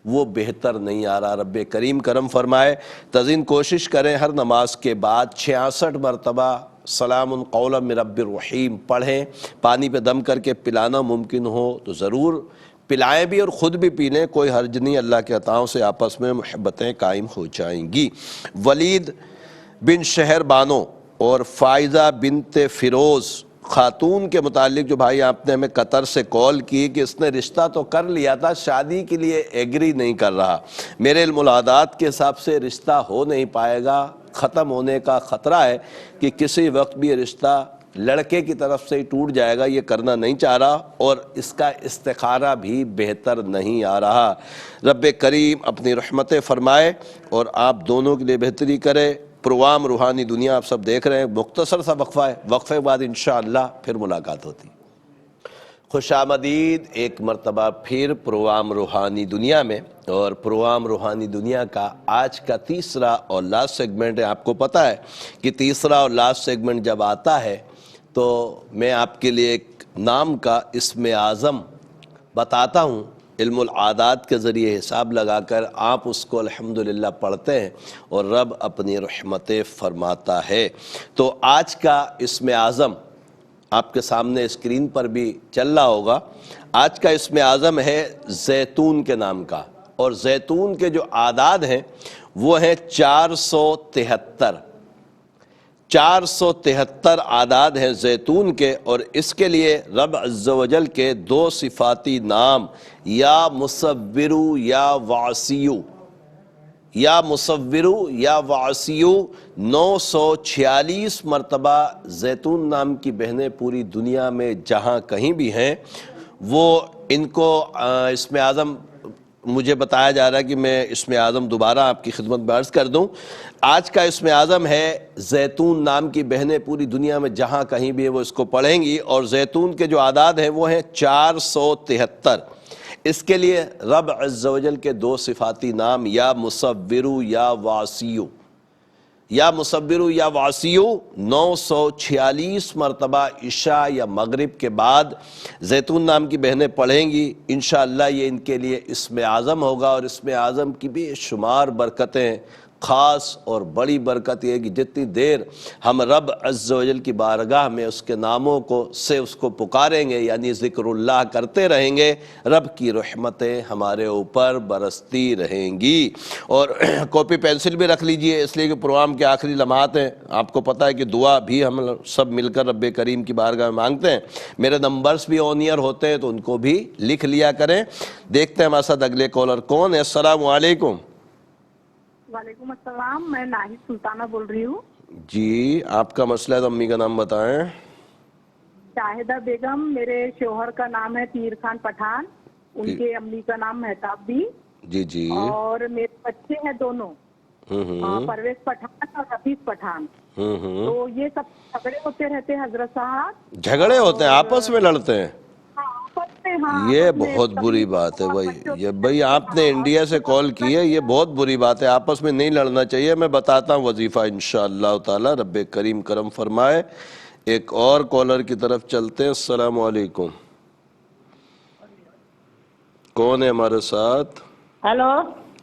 وہ بہتر نہیں آ رہا. رب کریم کرم فرمائے. تزین کوشش کریں ہر نماز کے بعد 66 مرتبہ سلام قولا من رب الرحیم پڑھیں. پانی پہ دم کر کے پلانا ممکن ہو تو ضرور پلائیں بھی اور خود بھی پی لیں, کوئی حرج نہیں. اللہ کے عطاؤں سے آپس میں محبتیں قائم ہو جائیں گی. ولید بن شہر بانو اور فائزہ بنت فیروز خاتون کے متعلق جو بھائی آپ نے ہمیں قطر سے کال کی کہ اس نے رشتہ تو کر لیا تھا, شادی کے لیے ایگری نہیں کر رہا. میرے علم العادات کے حساب سے رشتہ ہو نہیں پائے گا, ختم ہونے کا خطرہ ہے کہ کسی وقت بھی یہ رشتہ لڑکے کی طرف سے ہی ٹوٹ جائے گا. یہ کرنا نہیں چاہ رہا اور اس کا استخارہ بھی بہتر نہیں آ رہا. رب کریم اپنی رحمتیں فرمائے اور آپ دونوں کے لیے بہتری کرے. پروگرام روحانی دنیا آپ سب دیکھ رہے ہیں, مختصر سا وقفہ ہے, وقفے کے بعد انشاءاللہ پھر ملاقات ہوتی. خوش آمدید ایک مرتبہ پھر پروگرام روحانی دنیا میں. اور پروگرام روحانی دنیا کا آج کا تیسرا اور لاسٹ سیگمنٹ ہے. آپ کو پتہ ہے کہ تیسرا اور لاسٹ سیگمنٹ جب آتا ہے تو میں آپ کے لیے ایک نام کا اسم اعظم بتاتا ہوں, علم العادات کے ذریعے حساب لگا کر آپ اس کو الحمدللہ پڑھتے ہیں اور رب اپنی رحمتیں فرماتا ہے. تو آج کا اسم اعظم آپ کے سامنے اسکرین پر بھی چل رہا ہوگا. آج کا اسم اعظم ہے زیتون کے نام کا, اور زیتون کے جو اعداد ہیں وہ ہیں 473. 473 اعداد ہیں زیتون کے, اور اس کے لیے رب عز و جل کے 2 صفاتی نام یا مصورو یا واسیو, یا مصورو یا واسیو 946 مرتبہ زیتون نام کی بہنیں پوری دنیا میں جہاں کہیں بھی ہیں وہ ان کو اسم اعظم مجھے بتایا جا رہا ہے کہ میں اسم اعظم دوبارہ آپ کی خدمت میں عرض کر دوں. آج کا اسم اعظم ہے زیتون نام کی بہنیں پوری دنیا میں جہاں کہیں بھی وہ اس کو پڑھیں گی, اور زیتون کے جو اعداد ہیں وہ ہیں 473. اس کے لیے رب عز و جل کے 2 صفاتی نام یا مصورو یا واسیو, یا مصورو یا واسیو 946 مرتبہ عشاء یا مغرب کے بعد زیتون نام کی بہنیں پڑھیں گی. انشاءاللہ یہ ان کے لیے اسم اعظم ہوگا, اور اسم اعظم کی بے شمار برکتیں. خاص اور بڑی برکت یہ ہے کہ جتنی دیر ہم رب عز و جل کی بارگاہ میں اس کے ناموں کو سے اس کو پکاریں گے, یعنی ذکر اللہ کرتے رہیں گے, رب کی رحمتیں ہمارے اوپر برستی رہیں گی. اور کاپی پینسل بھی رکھ لیجئے, اس لیے کہ پروگرام کے آخری لمحات ہیں. آپ کو پتہ ہے کہ دعا بھی ہم سب مل کر رب کریم کی بارگاہ میں مانگتے ہیں. میرے نمبرز بھی آن ایئر ہوتے ہیں تو ان کو بھی لکھ لیا کریں. دیکھتے ہیں ہمارے ساتھ اگلے کالر کون ہے. السلام علیکم. وعلیکم السلام, میں ناہید سلطانہ بول رہی ہوں. جی آپ کا مسئلہ ہے تو امی کا نام بتائیں. شاہدہ بیگم, میرے شوہر کا نام ہے پیر خان پٹھان, ان کے امی کا نام مہتاب بھی. جی جی. اور میرے بچے ہیں دونوں, پرویز پٹھان اور حفیظ پٹھان. تو یہ سب جھگڑے ہوتے رہتے ہیں حضرت صاحب. جھگڑے ہوتے ہیں, آپس میں لڑتے ہیں. یہ بہت بری بات ہے بھائی. یہ بھائی آپ نے انڈیا سے کال کی ہے, یہ بہت بری بات ہے. آپس میں نہیں لڑنا چاہیے. میں بتاتا ہوں وظیفہ انشاءاللہ تعالی, رب کریم کرم فرمائے. ایک اور کالر کی طرف چلتے ہیں. السلام علیکم. کون ہے ہمارے ساتھ؟ ہیلو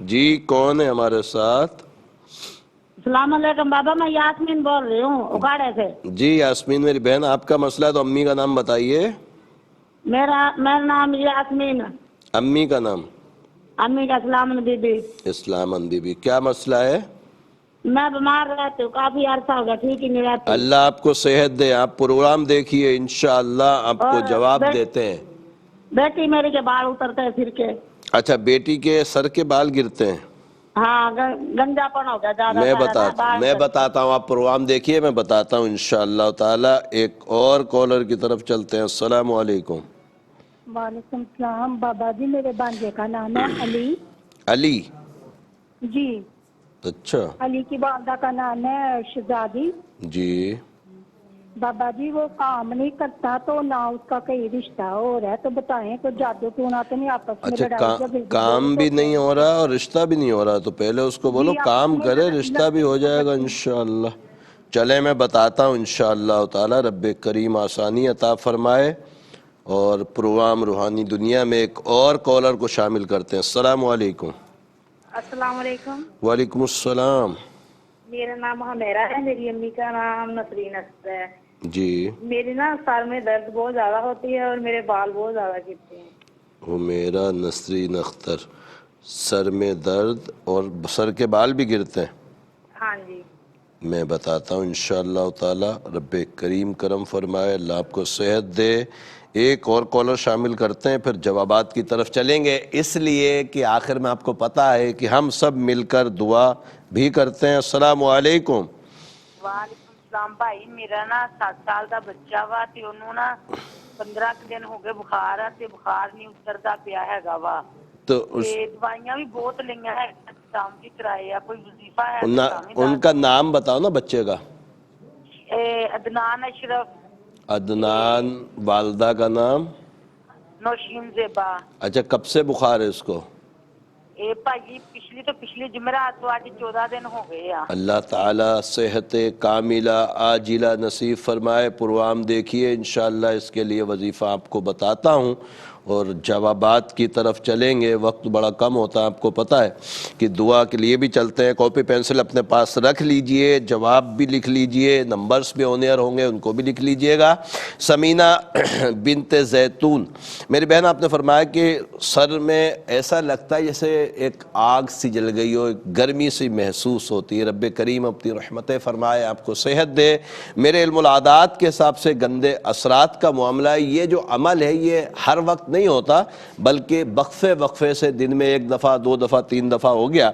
جی کون ہے ہمارے ساتھ؟ السلام علیکم بابا, میں یاسمین بول رہی ہوں اکاڑے سے. جی یاسمین میری بہن, آپ کا مسئلہ ہے تو امی کا نام بتائیے. میرا نام یاسمین. امی کا نام؟ امی کا اسلام بی بی. اسلام بی بی. کیا مسئلہ ہے؟ میں بیمار رہتی ہوں, کافی عرصہ ہو گیا, ٹھیک ہی نہیں رہتی. اللہ آپ کو صحت دے. آپ پروگرام دیکھیے, انشاءاللہ آپ کو جواب دیتے ہیں. بیٹی میری کے بال اترتے ہیں سر کے. اچھا, بیٹی کے سر کے بال گرتے ہیں. ہاں گنجا پن ہو گیا زیادہ. میں بتاتا ہوں, آپ پروگرام دیکھیے, میں بتاتا ہوں انشاءاللہ تعالی. ایک اور کالر کی طرف چلتے ہیں. السلام علیکم. وعلیکم السلام. بابا جی میرے بانجے کا نام ہے علی. علی؟ جی. اچھا. علی کی والدہ کا نام ہے شہزادی. جی. بابا جی وہ کام نہیں کرتا تو نہ اس کا کئی رشتہ ہو رہا ہے, تو بتائیں کوئی جادو ٹونا تو نہیں آپس میں لڑائی جھگڑے؟ کام بھی نہیں ہو رہا اور رشتہ بھی نہیں ہو رہا, تو پہلے اس کو بولو کام کرے, رشتہ بھی ہو جائے گا انشاءاللہ. چلیں میں بتاتا ہوں انشاءاللہ تعالی، رب کریم آسانی عطا فرمائے، اور پروگرام روحانی دنیا میں ایک اور کالر کو شامل کرتے ہیں۔ السلام علیکم۔ السلام علیکم، وعلیکم السلام۔ میرا نام حمیرہ ہے، میری امی کا نام نسرین اختر ہے۔ جی، میری نا سر میں درد بہت زیادہ ہوتی ہے اور میرے بال بہت زیادہ گرتے ہیں۔ حمیرہ نسرین اختر، سر میں درد اور سر کے بال بھی گرتے ہیں؟ ہاں جی، میں بتاتا ہوں انشاءاللہ تعالی، رب کریم کرم فرمائے، اللہ آپ کو صحت دے۔ ایک اور کالر شامل کرتے ہیں، پھر جوابات کی طرف چلیں گے، اس لیے کہ آخر میں آپ کو پتہ ہے کہ ہم سب مل کر دعا بھی کرتے ہیں۔ السلام علیکم۔ وعلیکم السلام بھائی، میرا نا 7 سال دا بچہ وا تے اونوں نا 15 دن ہو گئے بخار ہے تے بخار نہیں اتردا پیا ہیگا وا، تو تے دوائیاں بھی بہت لئیاں ہے، انتظام بھی کرائے آ، کوئی وظیفہ ہے ان کا نام بتاؤ نا بچے کا۔ عدنان اشرف۔ عدنان، والدہ کا نام؟ نوشین زیبا۔ اچھا، کب سے بخار ہے اس کو؟ بھائی پچھلی جمعرات تو آج 14 دن ہو گئے آ۔ اللہ تعالی صحت کاملہ عاجلہ نصیب فرمائے۔ پروگرام دیکھیے، انشاءاللہ اس کے لیے وظیفہ آپ کو بتاتا ہوں اور جوابات کی طرف چلیں گے۔ وقت بڑا کم ہوتا ہے، آپ کو پتہ ہے کہ دعا کے لیے بھی چلتے ہیں۔ کاپی پینسل اپنے پاس رکھ لیجئے، جواب بھی لکھ لیجئے، نمبرز بھی آن ایئر ہوں گے، ان کو بھی لکھ لیجئے گا۔ سمینہ بنت زیتون، میری بہن، آپ نے فرمایا کہ سر میں ایسا لگتا ہے جیسے ایک آگ سی جل گئی ہو، ایک گرمی سی محسوس ہوتی ہے۔ رب کریم اپنی رحمتیں فرمائے، آپ کو صحت دے۔ میرے علم العادات کے حساب سے گندے اثرات کا معاملہ ہے، یہ جو عمل ہے یہ ہر وقت نہیں ہوتا، بلکہ وقفے سے دن میں 1 دفعہ 2 دفعہ 3 دفعہ ہو گیا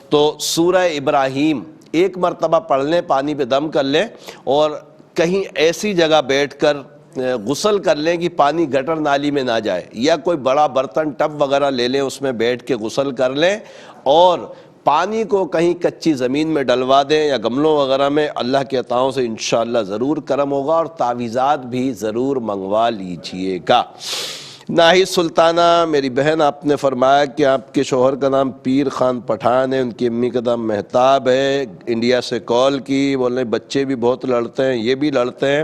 تو سورہ ابراہیم 1 مرتبہ پڑھ لیں، پانی پہ دم کر لیں، اور کہیں ایسی جگہ بیٹھ کر غسل کر لیں کہ پانی گٹر نالی میں نہ جائے، یا کوئی بڑا برتن ٹب وغیرہ لے لیں، اس میں بیٹھ کے غسل کر لیں، اور پانی کو کہیں کچی زمین میں ڈلوا دیں یا گملوں وغیرہ میں۔ اللہ کے عطاؤں سے انشاءاللہ ضرور کرم ہوگا، اور تعویذات بھی ضرور منگوا لیجئے گا۔ ناہید سلطانہ، میری بہن، آپ نے فرمایا کہ آپ کے شوہر کا نام پیر خان پٹھان ہے، ان کی امی کا نام مہتاب ہے، انڈیا سے کال کی، بولے بچے بھی بہت لڑتے ہیں، یہ بھی لڑتے ہیں۔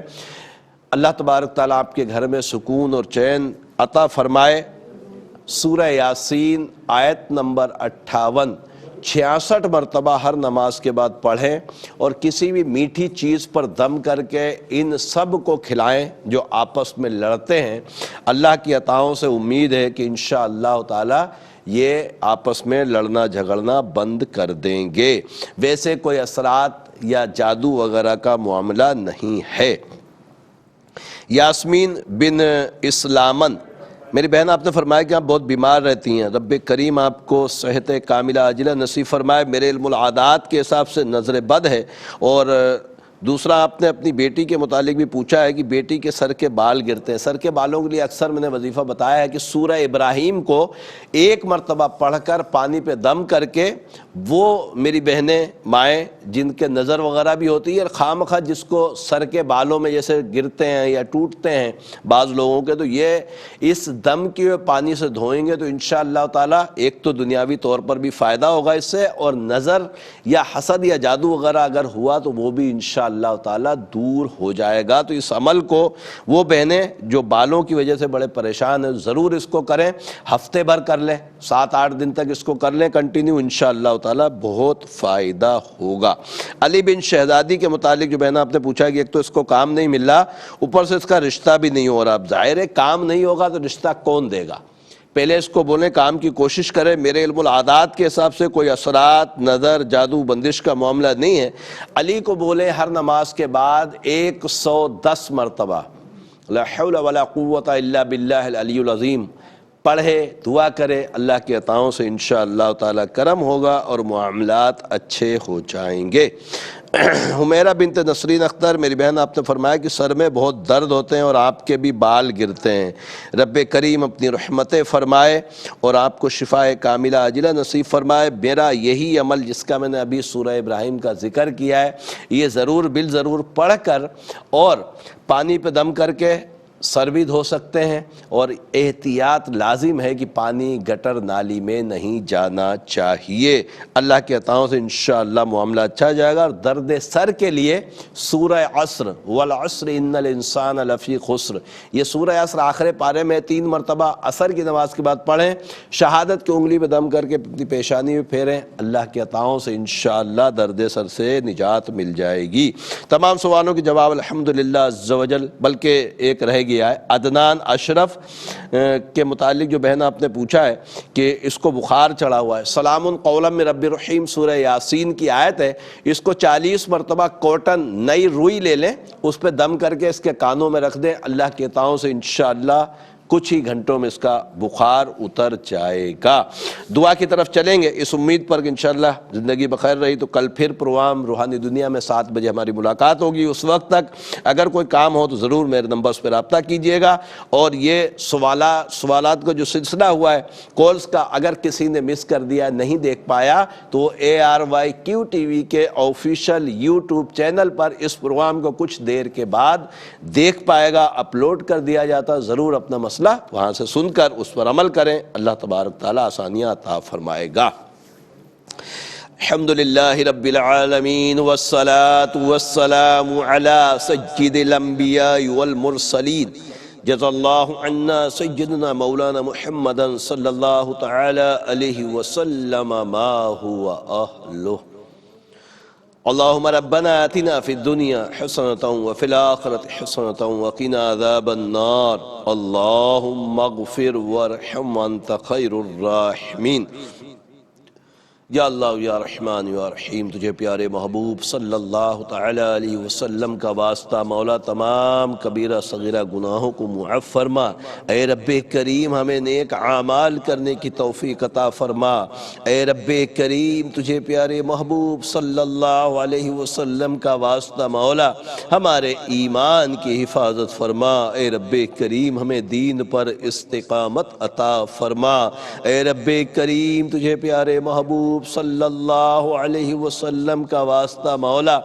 اللہ تبارک تعالیٰ آپ کے گھر میں سکون اور چین عطا فرمائے۔ سورہ یاسین آیت نمبر 58 66 مرتبہ ہر نماز کے بعد پڑھیں، اور کسی بھی میٹھی چیز پر دم کر کے ان سب کو کھلائیں جو آپس میں لڑتے ہیں۔ اللہ کی عطاؤں سے امید ہے کہ انشاءاللہ تعالی یہ آپس میں لڑنا جھگڑنا بند کر دیں گے۔ ویسے کوئی اثرات یا جادو وغیرہ کا معاملہ نہیں ہے۔ یاسمین بن اسلامن، میری بہن، آپ نے فرمایا کہ آپ بہت بیمار رہتی ہیں، رب کریم آپ کو صحت کاملہ عاجلہ نصیب فرمائے۔ میرے علم العادات کے حساب سے نظر بد ہے، اور دوسرا آپ نے اپنی بیٹی کے متعلق بھی پوچھا ہے کہ بیٹی کے سر کے بال گرتے ہیں۔ سر کے بالوں کے لیے اکثر میں نے وظیفہ بتایا ہے کہ سورہ ابراہیم کو 1 مرتبہ پڑھ کر پانی پہ دم کر کے، وہ میری بہنیں مائیں جن کے نظر وغیرہ بھی ہوتی ہے، اور خواہ جس کو سر کے بالوں میں جیسے گرتے ہیں یا ٹوٹتے ہیں بعض لوگوں کے، تو یہ اس دم کے پانی سے دھوئیں گے تو انشاءاللہ تعالی ایک تو دنیاوی طور پر بھی فائدہ ہوگا اس سے، اور نظر یا حسد یا جادو وغیرہ اگر ہوا تو وہ بھی انشاءاللہ تعالی دور ہو جائے گا۔ تو اس عمل کو وہ بہنیں جو بالوں کی وجہ سے بڑے پریشان ہیں ضرور اس کو کریں، ہفتے بھر کر لیں، 7-8 دن تک اس کو کر لیں کنٹینیو، انشاءاللہ تعالی بہت فائدہ ہوگا۔ علی بن شہزادی کے متعلق جو بہن آپ نے پوچھا کہ ایک تو اس کو کام نہیں مل رہا، اوپر سے اس کا رشتہ بھی نہیں ہو رہا۔ اب ظاہر ہے کام نہیں ہوگا تو رشتہ کون دے گا؟ پہلے اس کو بولیں کام کی کوشش کرے۔ میرے علم العادات کے حساب سے کوئی اثرات، نظر، جادو بندش کا معاملہ نہیں ہے۔ علی کو بولیں ہر نماز کے بعد 110 مرتبہ لا حول ولا قوت الا باللہ العلی العظیم پڑھے، دعا کرے، اللہ کے عطاؤں سے انشاءاللہ تعالی کرم ہوگا اور معاملات اچھے ہو جائیں گے۔ حمیرہ بنت نسرین اختر، میری بہن، آپ نے فرمایا کہ سر میں بہت درد ہوتے ہیں اور آپ کے بھی بال گرتے ہیں، رب کریم اپنی رحمتیں فرمائے اور آپ کو شفاء کاملہ عاجلہ نصیب فرمائے۔ میرا یہی عمل جس کا میں نے ابھی سورہ ابراہیم کا ذکر کیا ہے، یہ ضرور بالضرور پڑھ کر اور پانی پہ دم کر کے سر بھی دھو سکتے ہیں، اور احتیاط لازم ہے کہ پانی گٹر نالی میں نہیں جانا چاہیے۔ اللہ کے عطاؤں سے انشاءاللہ معاملہ اچھا جائے گا۔ اور درد سر کے لیے سورہ عصر، والعصر ان الانسان لفی خسر، یہ سورہ عصر آخر پارے میں 3 مرتبہ عصر کی نماز کے بعد پڑھیں، شہادت کی انگلی پہ دم کر کے اپنی پیشانی میں پھیریں، اللہ کے عطاؤں سے انشاءاللہ درد سر سے نجات مل جائے گی۔ تمام سوالوں کے جواب الحمدللہ عز و جل، بلکہ ایک رہ گیا ہے عدنان اشرف کے متعلق جو بہن آپ نے پوچھا ہے کہ اس کو بخار چڑھا ہوا ہے۔ سلام قولا من رب الرحیم سورہ یاسین کی آیت ہے، اس کو 40 مرتبہ کاٹن نئی روئی لے لیں، اس پہ دم کر کے اس کے کانوں میں رکھ دیں، اللہ کے عطاؤں سے انشاءاللہ کچھ ہی گھنٹوں میں اس کا بخار اتر جائے گا۔ دعا کی طرف چلیں گے اس امید پر کہ انشاءاللہ زندگی بخیر رہی تو کل پھر پروگرام روحانی دنیا میں 7 بجے ہماری ملاقات ہوگی۔ اس وقت تک اگر کوئی کام ہو تو ضرور میرے نمبرز پہ رابطہ کیجئے گا، اور یہ سوالات کا جو سلسلہ ہوا ہے کالز کا، اگر کسی نے مس کر دیا نہیں دیکھ پایا تو ARYQ TV کے آفیشیل YouTube چینل پر اس پروگرام کو کچھ دیر کے بعد دیکھ پائے گا، اپلوڈ کر دیا جاتا، ضرور اپنا مسئلہ وہاں سے سن کر اس پر عمل کریں، اللہ تبارک تعالیٰ آسانیاں عطا فرمائے گا۔ الحمدللہ رب العالمین والصلاة والسلام علی سید الانبیاء والمرسلین، جزا اللہ عنا سیدنا مولانا محمد صلی اللہ تعالی علیہ وسلم ما هو اہلہ۔ اللہم ربنا آتنا فی الدنیا حسنة وفی الآخرة حسنة وقنا عذاب النار، اللہم اغفر وارحم وانت خیر الراحمین۔ یا اللہ یا رحمان یا رحیم، تجھے پیارے محبوب صلی اللہ تعالی علیہ وسلم کا واسطہ مولا تمام کبیرہ صغیرہ گناہوں کو معاف فرما۔ اے رب کریم ہمیں نیک اعمال کرنے کی توفیق عطا فرما۔ اے رب کریم تجھے پیارے محبوب صلی اللہ علیہ وسلم کا واسطہ مولا ہمارے ایمان کی حفاظت فرما۔ اے رب کریم ہمیں دین پر استقامت عطا فرما۔ اے رب کریم تجھے پیارے محبوب صلی اللہ علیہ وسلم کا واسطہ مولا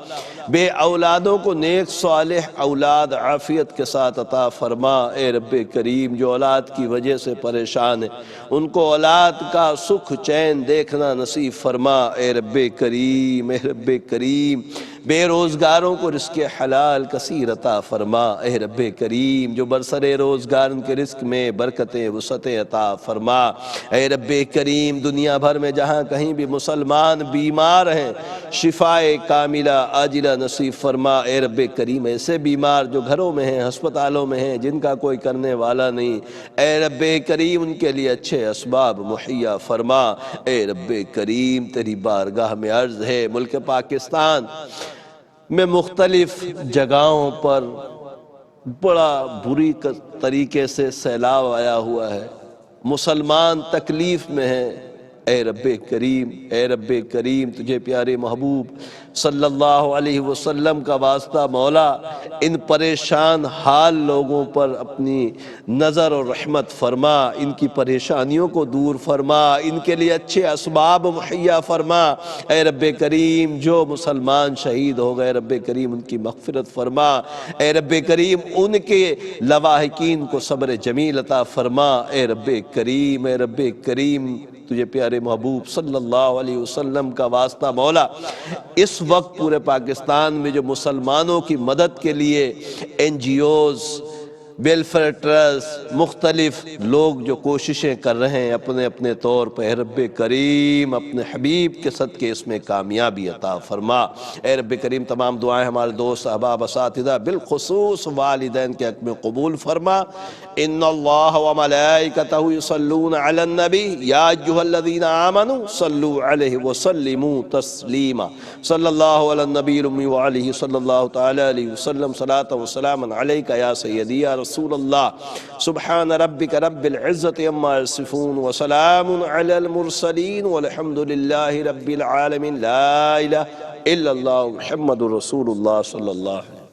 بے اولادوں کو نیک صالح اولاد عافیت کے ساتھ عطا فرما۔ اے رب کریم جو اولاد کی وجہ سے پریشان ہیں ان کو اولاد کا سکھ چین دیکھنا نصیب فرما۔ اے رب کریم بے روزگاروں کو رزق حلال کثیر عطا فرما۔ اے رب کریم جو برسر روزگار ان کے رزق میں برکتیں وسعتیں عطا فرما۔ اے رب کریم دنیا بھر میں جہاں کہیں بھی مسلمان بیمار ہیں شفائے کاملہ عاجلہ نصیب فرما۔ اے رب کریم ایسے بیمار جو گھروں میں ہیں ہسپتالوں میں ہیں جن کا کوئی کرنے والا نہیں، اے رب کریم ان کے لیے اچھے اسباب مہیا فرما۔ اے رب کریم تیری بارگاہ میں عرض ہے ملک پاکستان میں مختلف جگہوں پر بڑا بری طریقے سے سیلاب آیا ہوا ہے، مسلمان تکلیف میں ہیں۔ اے رب کریم تجھے پیارے محبوب صلی اللہ علیہ وسلم کا واسطہ مولا ان پریشان حال لوگوں پر اپنی نظر اور رحمت فرما، ان کی پریشانیوں کو دور فرما، ان کے لیے اچھے اسباب مہیا فرما۔ اے رب کریم جو مسلمان شہید ہو گئے رب کریم ان کی مغفرت فرما۔ اے رب کریم ان کے لواحقین کو صبر جمیل عطا فرما۔ اے رب کریم تجھے پیارے محبوب صلی اللہ علیہ وسلم کا واسطہ مولا اس وقت پورے پاکستان میں جو مسلمانوں کی مدد کے لیے NGOs ویلفیئر ٹرسٹ مختلف لوگ جو کوششیں کر رہے ہیں اپنے اپنے طور پہ، اے رب کریم اپنے حبیب کے صدقے اس میں کامیابی عطا فرما۔ اے رب کریم تمام دعائیں ہمارے دوست احباب اساتذہ بالخصوص والدین کے حق میں قبول فرما۔ ان اللہ وملائکتہ یصلون علی النبی یا ایھا الذین آمنوا صلوا علیہ وسلموا تسلیما۔ صلی اللہ علی النبی الامی وعلیہ صلی اللہ تعالی علیہ وسلم صلاۃ وسلاما علیک یا سیدی یا رسول اللہ۔ سبحان ربک رب العزت عما یصفون وسلام علی المرسلین والحمد للہ رب العالمین۔ لا الہ الا اللہ محمد رسول اللہ صلی اللہ علیہ وسلم۔